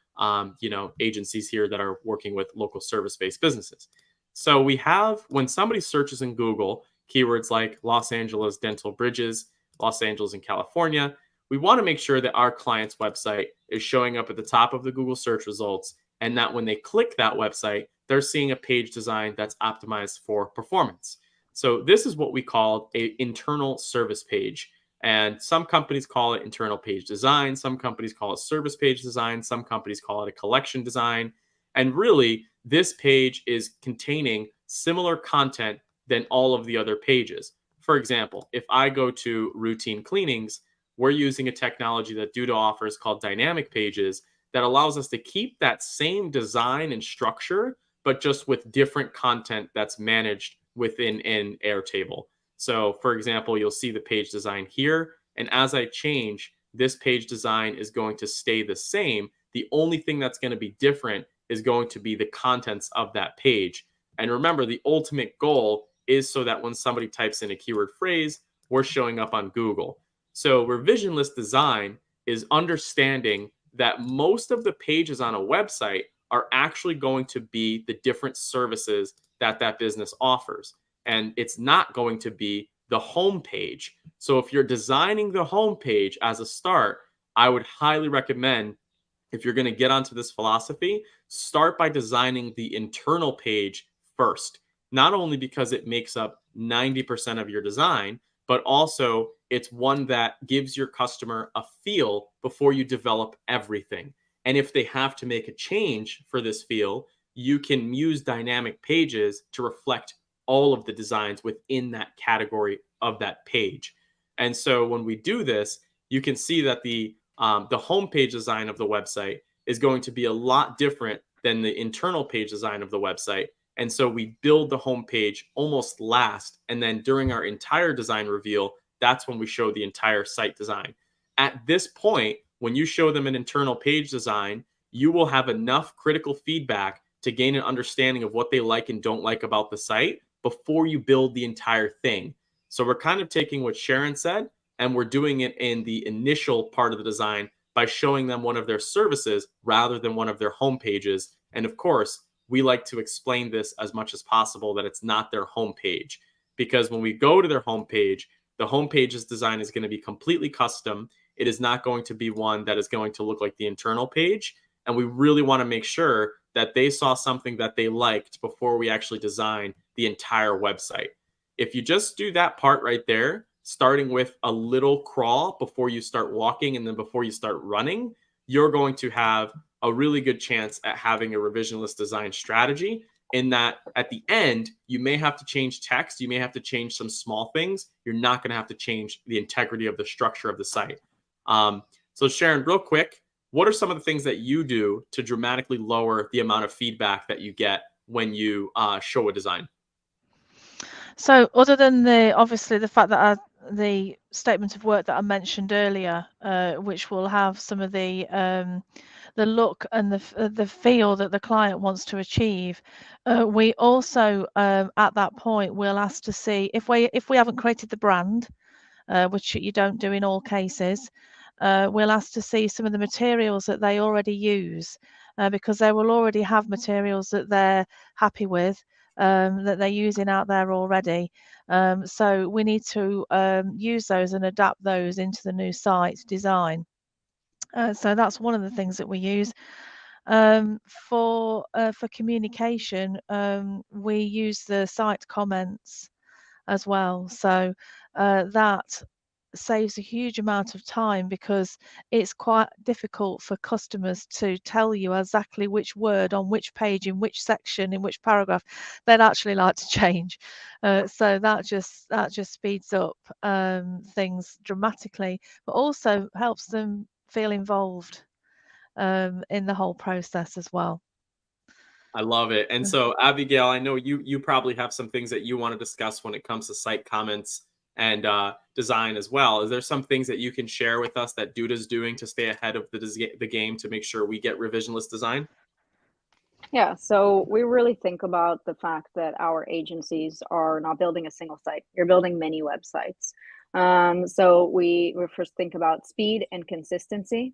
agencies here that are working with local service-based businesses. So we have, when somebody searches in Google, keywords like Los Angeles dental bridges, Los Angeles in California, we want to make sure that our client's website is showing up at the top of the Google search results and that when they click that website, they're seeing a page design that's optimized for performance. So this is what we call an internal service page. And some companies call it internal page design. Some companies call it service page design. Some companies call it a collection design. And really, this page is containing similar content than all of the other pages. For example, if I go to routine cleanings, we're using a technology that Duda offers called dynamic pages that allows us to keep that same design and structure, but just with different content that's managed within an Airtable. So for example, you'll see the page design here. And as I change, this page design is going to stay the same. The only thing that's going to be different is going to be the contents of that page. And remember, the ultimate goal is so that when somebody types in a keyword phrase, we're showing up on Google. So revisionless design is understanding that most of the pages on a website are actually going to be the different services that that business offers. And it's not going to be the home page. So if you're designing the home page as a start, I would highly recommend, if you're going to get onto this philosophy, start by designing the internal page first. Not only because it makes up 90% of your design, but also it's one that gives your customer a feel before you develop everything. And if they have to make a change for this feel, you can use dynamic pages to reflect all of the designs within that category of that page. And so when we do this, you can see that the homepage design of the website is going to be a lot different than the internal page design of the website. And so we build the homepage almost last. And then during our entire design reveal, that's when we show the entire site design. At this point, when you show them an internal page design, you will have enough critical feedback to gain an understanding of what they like and don't like about the site before you build the entire thing. So we're kind of taking what Sharon said, and we're doing it in the initial part of the design by showing them one of their services rather than one of their home pages. And of course, we like to explain this as much as possible, that it's not their homepage. Because when we go to their homepage, the homepage's design is going to be completely custom. It is not going to be one that is going to look like the internal page. And we really want to make sure that they saw something that they liked before we actually design the entire website. If you just do that part right there, starting with a little crawl before you start walking and then before you start running, you're going to have a really good chance at having a revisionless design strategy, in that at the end, you may have to change text, you may have to change some small things. You're not going to have to change the integrity of the structure of the site. So Sharon, real quick, what are some of the things that you do to dramatically lower the amount of feedback that you get when you show a design? So other than obviously the fact that the statement of work that I mentioned earlier, which will have some of the look and the feel that the client wants to achieve, we also at that point will ask to see if we haven't created the brand, which you don't do in all cases. We'll ask to see some of the materials that they already use, because they will already have materials that they're happy with, that they're using out there already. So we need to use those and adapt those into the new site design. So that's one of the things that we use. For communication, we use the site comments as well. So that saves a huge amount of time, because it's quite difficult for customers to tell you exactly which word on which page, in which section, in which paragraph they'd actually like to change. So that just speeds up things dramatically, but also helps them feel involved in the whole process as well. I love it. And so, Abigail, I know you probably have some things that you want to discuss when it comes to site comments and design as well. Is there some things that you can share with us that Duda's doing to stay ahead of the game to make sure we get revisionless design? Yeah, so we really think about the fact that our agencies are not building a single site. You're building many websites. So we first think about speed and consistency,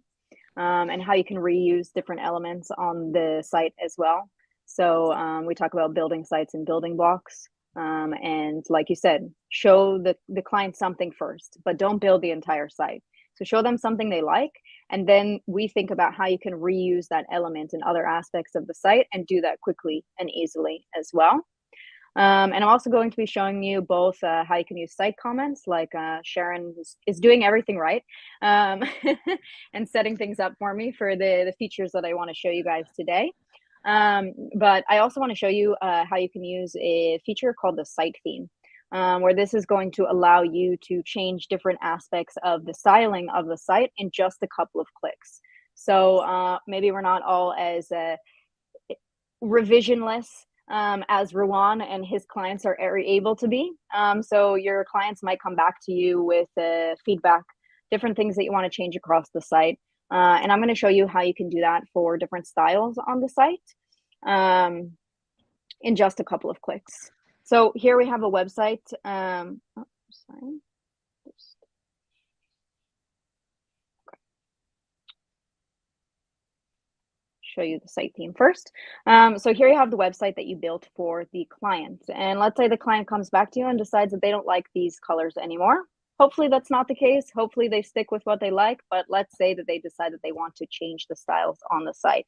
and how you can reuse different elements on the site as well. So we talk about building sites and building blocks. And like you said, show the client something first, but don't build the entire site. So show them something they like, and then we think about how you can reuse that element in other aspects of the site and do that quickly and easily as well. And I'm also going to be showing you both how you can use site comments, like Sharon is doing everything right, and setting things up for me for the features that I want to show you guys today. But I also want to show you how you can use a feature called the site theme, where this is going to allow you to change different aspects of the styling of the site in just a couple of clicks. So maybe we're not all as revisionless as Ruan and his clients are able to be. So your clients might come back to you with feedback, different things that you want to change across the site. And I'm going to show you how you can do that for different styles on the site in just a couple of clicks. So here we have a website. Sorry. Show you the site theme first. So here you have the website that you built for the client. And let's say the client comes back to you and decides that they don't like these colors anymore. Hopefully that's not the case. Hopefully they stick with what they like, but let's say that they decide that they want to change the styles on the site.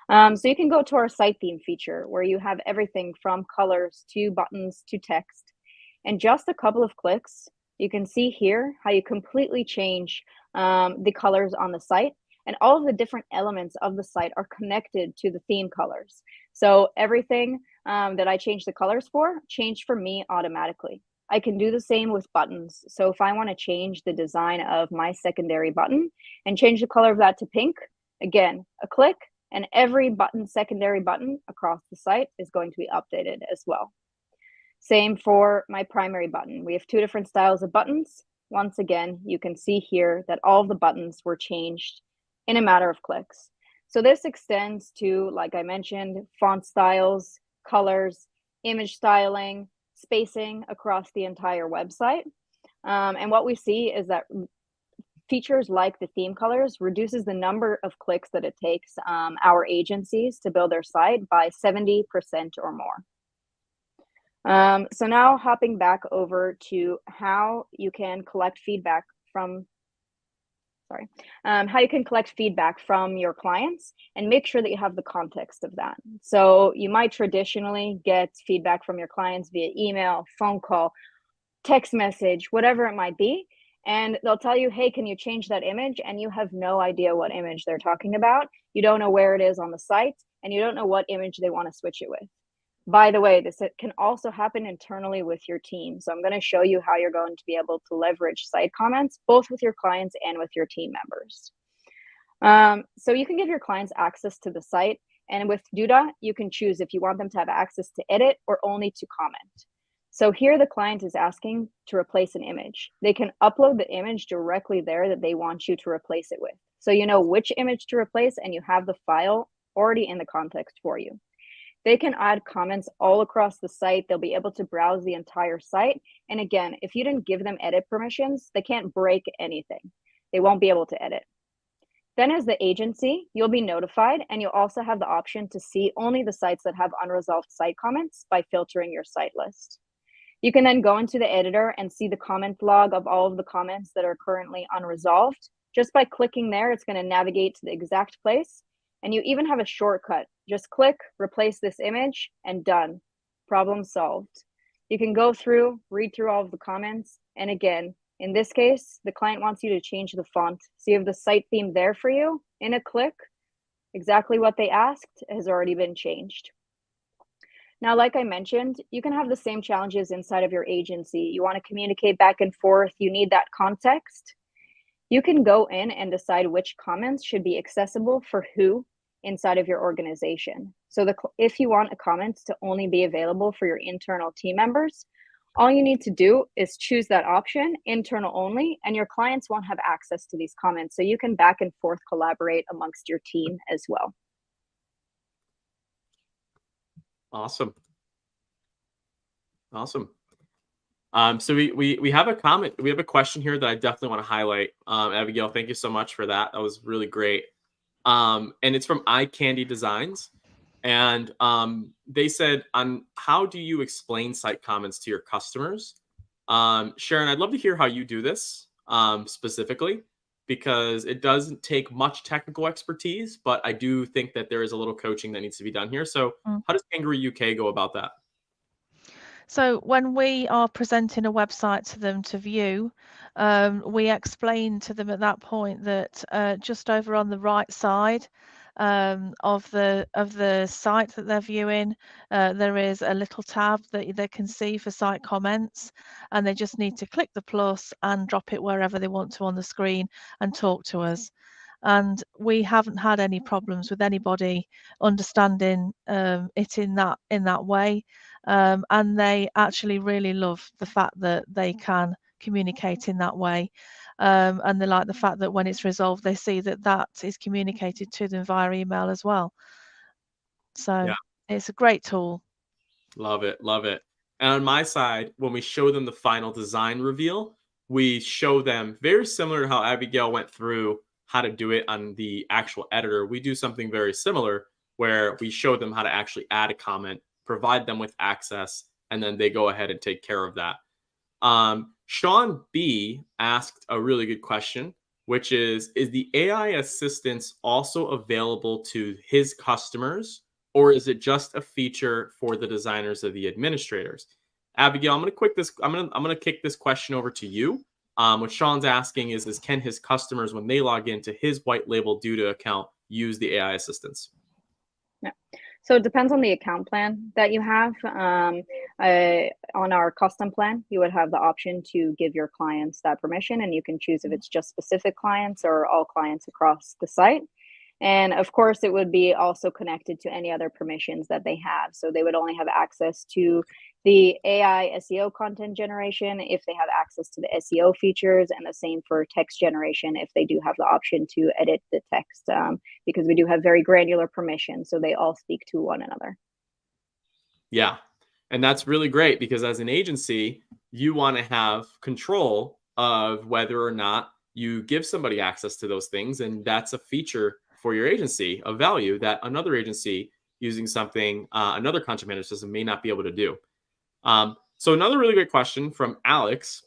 So you can go to our site theme feature, where you have everything from colors to buttons to text. In just a couple of clicks, you can see here how you completely change the colors on the site, and all of the different elements of the site are connected to the theme colors. So everything that I change the colors for changed for me automatically. I can do the same with buttons. So if I want to change the design of my secondary button and change the color of that to pink, again, a click, and every secondary button across the site is going to be updated as well. Same for my primary button. We have two different styles of buttons. Once again, you can see here that all of the buttons were changed in a matter of clicks. So this extends to, like I mentioned, font styles, colors, image styling, spacing across the entire website. And what we see is that features like the theme colors reduces the number of clicks that it takes our agencies to build their site by 70% or more. So now hopping back over to how you can collect feedback from how you can collect feedback from your clients and make sure that you have the context of that. So you might traditionally get feedback from your clients via email, phone call, text message, whatever it might be. And they'll tell you, hey, can you change that image? And you have no idea what image they're talking about. You don't know where it is on the site, and you don't know what image they want to switch it with. By the way, this can also happen internally with your team. So I'm going to show you how you're going to be able to leverage site comments, both with your clients and with your team members. So you can give your clients access to the site. And with Duda, you can choose if you want them to have access to edit or only to comment. So here the client is asking to replace an image. They can upload the image directly there that they want you to replace it with. So you know which image to replace, and you have the file already in the context for you. They can add comments all across the site. They'll be able to browse the entire site. And again, if you didn't give them edit permissions, they can't break anything. They won't be able to edit. Then as the agency, you'll be notified, and you'll also have the option to see only the sites that have unresolved site comments by filtering your site list. You can then go into the editor and see the comment log of all of the comments that are currently unresolved. Just by clicking there, it's going to navigate to the exact place. And you even have a shortcut. Just click, replace this image, and done. Problem solved. You can go through, read through all of the comments. And again, in this case, the client wants you to change the font. So you have the site theme there for you in a click. Exactly what they asked has already been changed. Now, like I mentioned, you can have the same challenges inside of your agency. You want to communicate back and forth. You need that context. You can go in and decide which comments should be accessible for who inside of your organization. So if you want a comment to only be available for your internal team members, all you need to do is choose that option, internal only, and your clients won't have access to these comments. So you can back and forth collaborate amongst your team as well. Awesome. Awesome. So we have a comment. We have a question here that I definitely want to highlight. Abigail, thank you so much for that. That was really great. And it's from Eye Candy Designs. And they said, how do you explain site comments to your customers? Sharon, I'd love to hear how you do this specifically, because it doesn't take much technical expertise, but I do think that there is a little coaching that needs to be done here. So how does Kangaroo UK go about that? So when we are presenting a website to them to view, we explain to them at that point that just over on the right side of the site that they're viewing, there is a little tab that they can see for site comments, and they just need to click the plus and drop it wherever they want to on the screen and talk to us. And we haven't had any problems with anybody understanding it in that way. And they actually really love the fact that they can communicate in that way. And they like the fact that when it's resolved, they see that is communicated to them via email as well. So yeah, it's a great tool. Love it. Love it. And on my side, when we show them the final design reveal, we show them very similar to how Abigail went through how to do it on the actual editor. We do something very similar where we show them how to actually add a comment, provide them with access, and then they go ahead and take care of that. Sean B asked a really good question, which is the AI assistance also available to his customers, or is it just a feature for the designers or the administrators? Abigail, I'm gonna kick this question over to you. What Sean's asking is can his customers, when they log into his white label Duda account, use the AI assistance? Yeah. So it depends on the account plan that you have. On our custom plan, you would have the option to give your clients that permission, and you can choose if it's just specific clients or all clients across the site. And of course, it would be also connected to any other permissions that they have. So they would only have access to the AI SEO content generation if they have access to the SEO features, and the same for text generation if they do have the option to edit the text, because we do have very granular permissions, so they all speak to one another. Yeah, and that's really great, because as an agency, you want to have control of whether or not you give somebody access to those things, and that's a feature for your agency of value that another agency using something, another content management system may not be able to do. So another really great question from Alex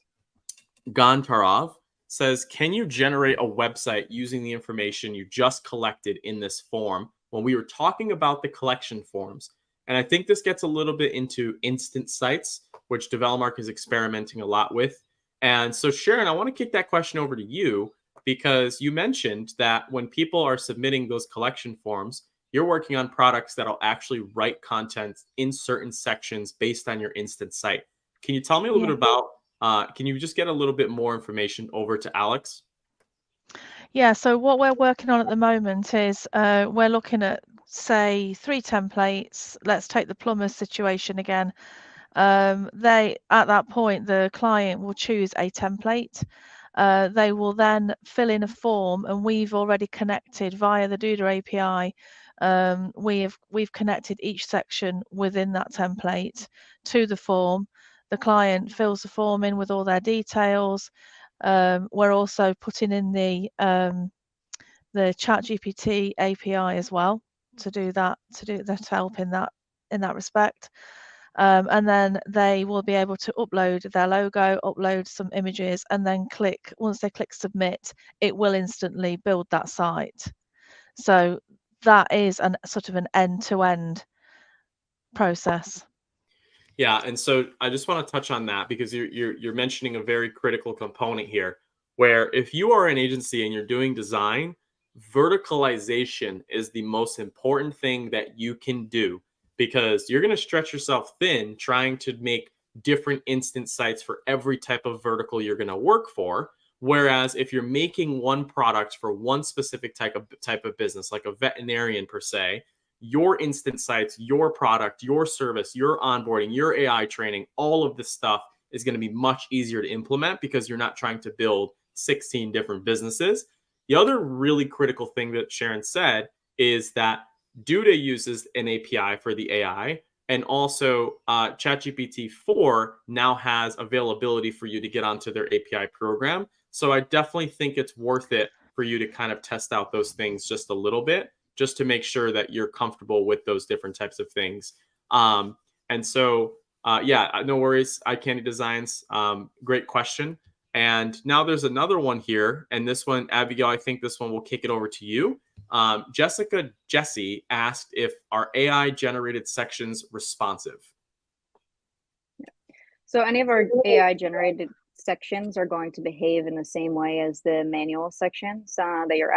Gontarov says, can you generate a website using the information you just collected in this form? When we were talking about the collection forms, and I think this gets a little bit into instant sites, which DevelopMark is experimenting a lot with. And so, Sharon, I want to kick that question over to you, because you mentioned that when people are submitting those collection forms, you're working on products that'll actually write content in certain sections based on your instant site. Can you tell me a little bit about, can you just get a little bit more information over to Alex? Yeah, so what we're working on at the moment is we're looking at, say, 3 templates. Let's take the plumber's situation again. At that point, the client will choose a template. They will then fill in a form, and we've already connected via the Duda API. We've connected each section within that template to the form. The client fills the form in with all their details. We're also putting in the ChatGPT API as well to do that, to help in that respect. And then they will be able to upload their logo, upload some images, and then once they click submit, it will instantly build that site. So that is sort of an end-to-end process. Yeah, and so I just want to touch on that, because you're mentioning a very critical component here, where if you are an agency and you're doing design, verticalization is the most important thing that you can do, because you're going to stretch yourself thin trying to make different instant sites for every type of vertical you're going to work for. Whereas if you're making one product for one specific type of business, like a veterinarian per se, your instant sites, your product, your service, your onboarding, your AI training, all of this stuff is going to be much easier to implement, because you're not trying to build 16 different businesses. The other really critical thing that Sharon said is that Duda uses an API for the AI, and also ChatGPT 4 now has availability for you to get onto their API program. So I definitely think it's worth it for you to kind of test out those things just a little bit, just to make sure that you're comfortable with those different types of things. And so, yeah, no worries. iCandy Designs, great question. And now there's another one here. And this one, Abigail, I think this one will kick it over to you. Jesse asked if our AI generated sections responsive. So any of our AI generated sections are going to behave in the same way as the manual sections that you're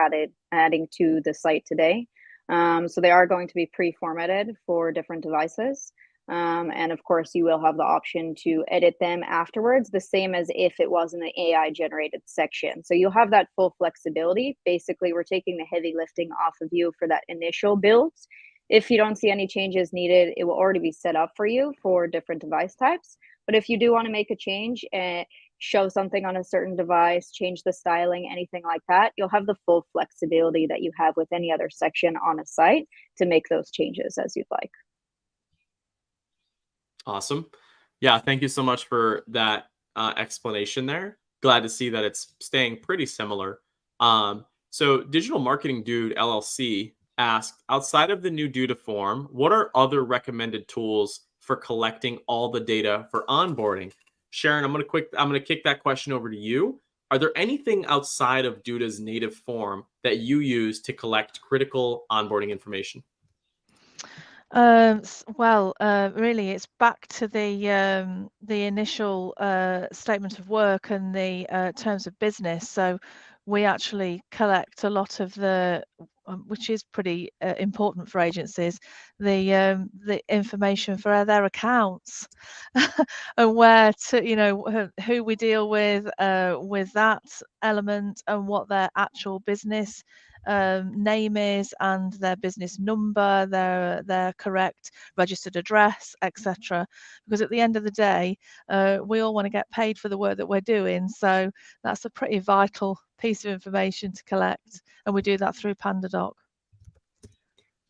adding to the site today. So they are going to be pre-formatted for different devices. And of course, you will have the option to edit them afterwards, the same as if it was an AI generated section. So you'll have that full flexibility. Basically, we're taking the heavy lifting off of you for that initial build. If you don't see any changes needed, it will already be set up for you for different device types. But if you do want to make a change and show something on a certain device, change the styling, anything like that, you'll have the full flexibility that you have with any other section on a site to make those changes as you'd like. Awesome. Yeah, thank you so much for that explanation there. Glad to see that it's staying pretty similar. So Digital Marketing Dude LLC asked, outside of the new Duda form, what are other recommended tools for collecting all the data for onboarding? Sharon, I'm gonna kick that question over to you. Are there anything outside of Duda's native form that you use to collect critical onboarding information? Really, it's back to the initial statement of work and the terms of business. So we actually collect a lot of which is pretty important for agencies, the information for their accounts and where to, who we deal with that element, and what their actual business name is, and their business number, their correct registered address, etc. Because at the end of the day, we all want to get paid for the work that we're doing. So that's a pretty vital piece of information to collect, and we do that through PandaDoc.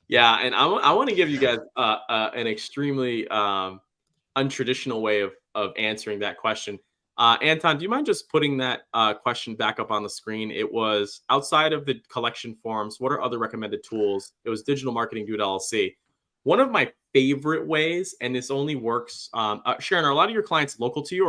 Yeah, and I want to give you guys an extremely untraditional way of answering that question. Anton, do you mind just putting that question back up on the screen? It was, outside of the collection forms, what are other recommended tools? It was Digital Marketing Dude LLC. One of my favorite ways, and this only works, Sharon, are a lot of your clients local to you,